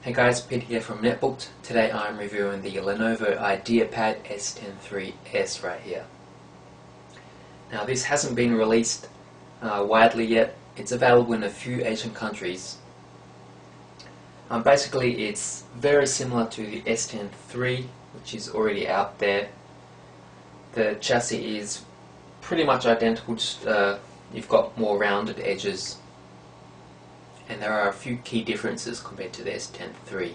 Hey guys, Peter here from Netbooked. Today I'm reviewing the Lenovo IdeaPad S10-3s right here. Now this hasn't been released widely yet. It's available in a few Asian countries. Basically it's very similar to the S10-3, which is already out there. The chassis is pretty much identical, just you've got more rounded edges. And there are a few key differences compared to the S10-3.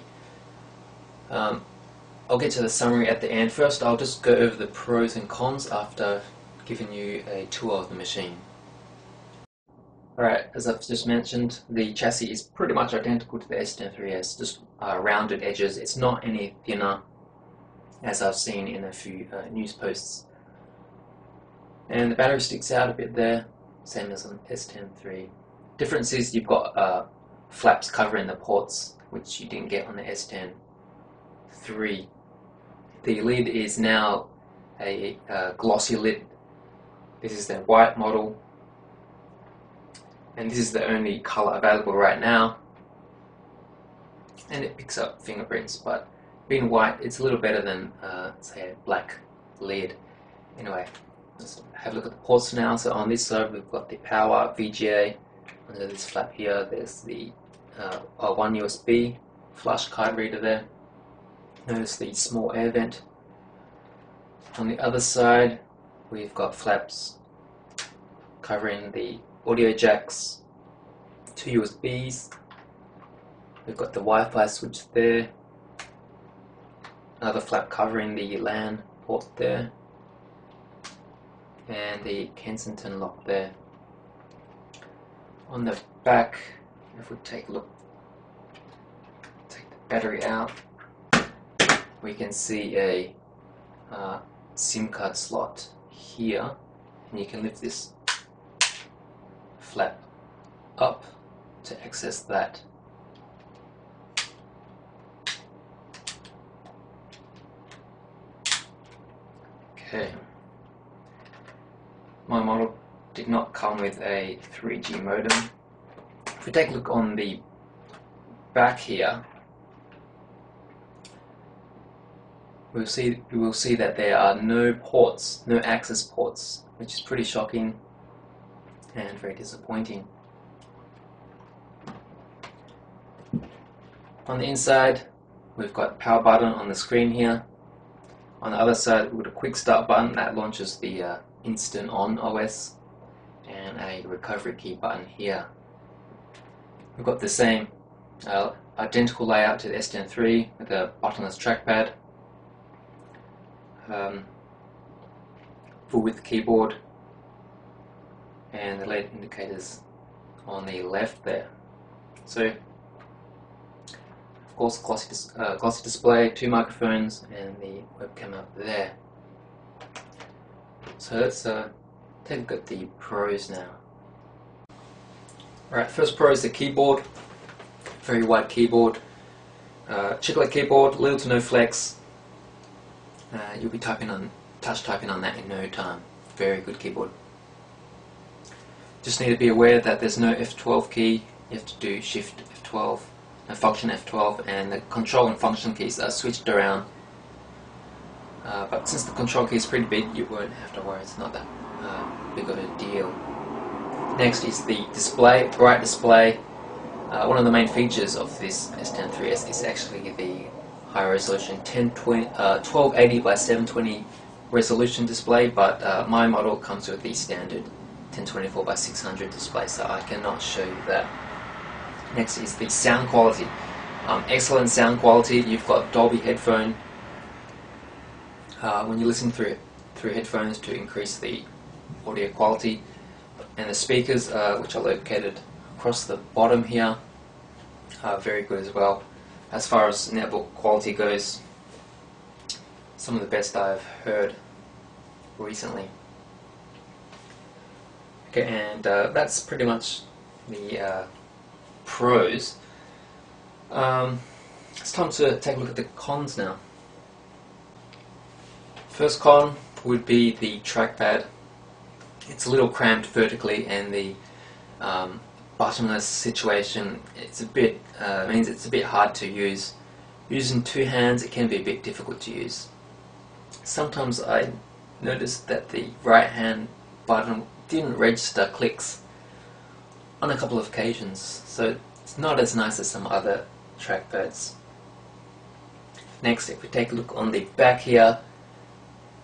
I'll get to the summary at the end. First, I'll just go over the pros and cons after giving you a tour of the machine. Alright, as I've just mentioned, the chassis is pretty much identical to the S10-3s, just rounded edges. It's not any thinner, as I've seen in a few news posts. And the battery sticks out a bit there, same as on S10-3. Difference is you've got flaps covering the ports, which you didn't get on the S10-3. The lid is now a glossy lid. This is the white model, and this is the only color available right now. And it picks up fingerprints, but being white, it's a little better than say a black lid. Anyway, let's have a look at the ports now. So on this side we've got the power, VGA. Under this flap here, there's the one USB flash card reader there. Notice the small air vent. On the other side, we've got flaps covering the audio jacks, two USBs. We've got the Wi-Fi switch there. Another flap covering the LAN port there, and the Kensington lock there. On the back, if we take a look, take the battery out, we can see a SIM card slot here, and you can lift this flap up to access that. Okay, my model did not come with a 3G modem. If we take a look on the back here, we will see that there are no ports, no access ports, which is pretty shocking and very disappointing. On the inside, we've got power button on the screen here. On the other side, we've got a quick start button that launches the Instant On OS, and a recovery key button here. We've got the same identical layout to the S10-3 with a buttonless trackpad, full width keyboard, and the LED indicators on the left there. So, of course, glossy display, two microphones, and the webcam up there. So let's take a look at the pros now. Alright, first pro is the keyboard. Very wide keyboard. Chiclet keyboard, little to no flex. You'll be touch typing on that in no time. Very good keyboard. Just need to be aware that there's no F12 key. You have to do Shift F12, no Function F12, and the control and function keys are switched around. But since the control key is pretty big, you won't have to worry. It's not that big of a deal. Next is the display, bright display. One of the main features of this S10-3s is actually the high resolution 1280 by 720 resolution display, but my model comes with the standard 1024 by 600 display, so I cannot show you that. Next is the sound quality. Excellent sound quality. You've got Dolby headphone. When you listen through headphones to increase the audio quality, and the speakers, which are located across the bottom here, are very good as well. As far as netbook quality goes, some of the best I've heard recently. Okay, and that's pretty much the pros. It's time to take a look at the cons now. First con would be the trackpad. It's a little cramped vertically, and the buttonless situation, it's a bit means it's a bit hard to use. Using two hands, it can be a bit difficult to use. Sometimes I noticed that the right hand button didn't register clicks on a couple of occasions, so it's not as nice as some other trackpads. Next, if we take a look on the back here,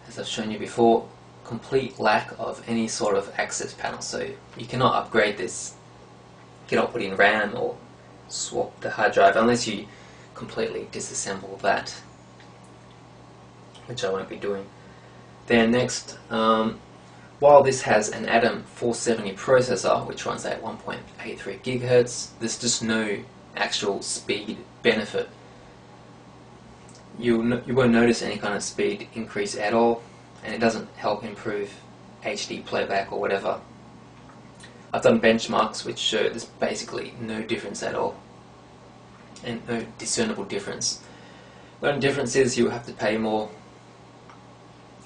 as I've shown you before, complete lack of any sort of access panel, so you cannot upgrade this. You cannot put in RAM or swap the hard drive unless you completely disassemble that, which I won't be doing. Then next, while this has an Atom 470 processor which runs at 1.83 GHz, there's just no actual speed benefit. You won't notice any kind of speed increase at all, and it doesn't help improve HD playback or whatever. I've done benchmarks which show there's basically no difference at all, and no discernible difference. The only difference is you have to pay more,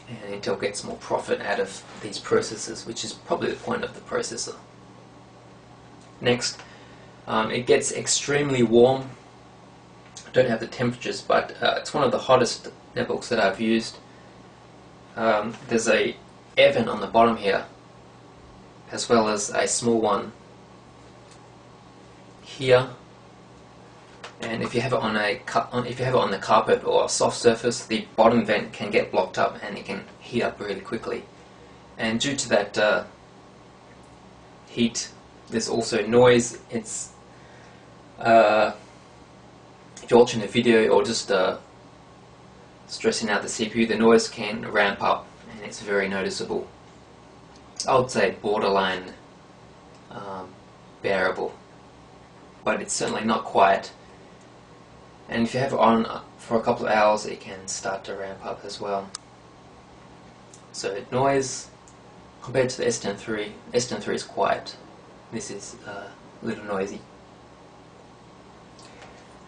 and Intel gets more profit out of these processors, which is probably the point of the processor. Next, it gets extremely warm. I don't have the temperatures, but it's one of the hottest netbooks that I've used. There's a air vent on the bottom here, as well as a small one here. And if you have it on the carpet or a soft surface, the bottom vent can get blocked up and it can heat up really quickly. And due to that heat, there's also noise. It's if you're watching a video or just stressing out the CPU, the noise can ramp up and it's very noticeable. I would say borderline bearable, but it's certainly not quiet. And if you have it on for a couple of hours, it can start to ramp up as well. So noise, compared to the S10-3, S10-3 is quiet. This is a little noisy.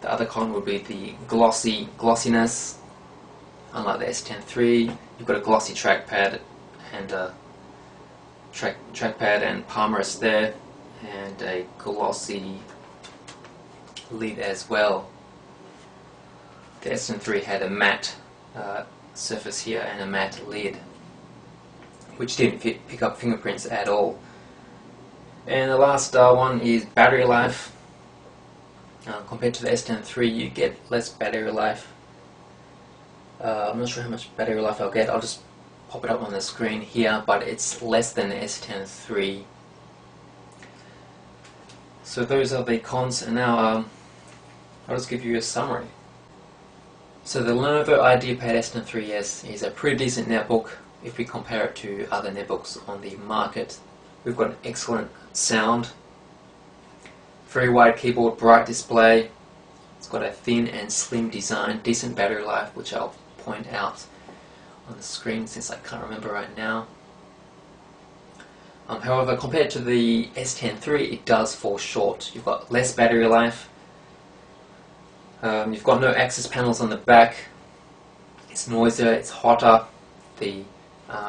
The other con would be the glossiness. Unlike the S10-3, you've got a glossy trackpad and trackpad and palm rest there, and a glossy lid as well. The S10-3 had a matte surface here and a matte lid, which didn't pick up fingerprints at all. And the last one is battery life. Compared to the S10-3, you get less battery life. I'm not sure how much battery life I'll get. I'll just pop it up on the screen here, but it's less than the S10-3. So those are the cons, and now I'll just give you a summary. So the Lenovo IdeaPad S10-3s is a pretty decent netbook if we compare it to other netbooks on the market. We've got an excellent sound, very wide keyboard, bright display. It's got a thin and slim design, decent battery life, which I'll point out on the screen since I can't remember right now. However, compared to the S10-3, it does fall short. You've got less battery life. You've got no access panels on the back. It's noisier, it's hotter. The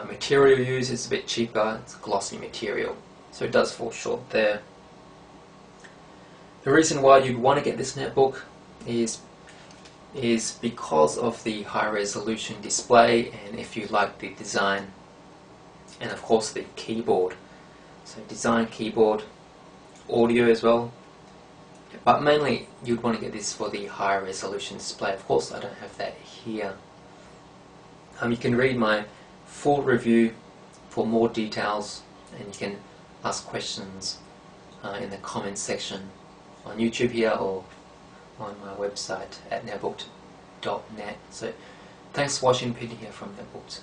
material used is a bit cheaper. It's a glossy material, so it does fall short there. The reason why you'd want to get this netbook is because of the high resolution display, and if you like the design, and of course the keyboard. So design, keyboard, audio as well, but mainly you'd want to get this for the high resolution display. Of course I don't have that here. You can read my full review for more details, and you can ask questions in the comments section on YouTube here or on my website at netbooked.net. So thanks for watching. Peter here from Netbooked.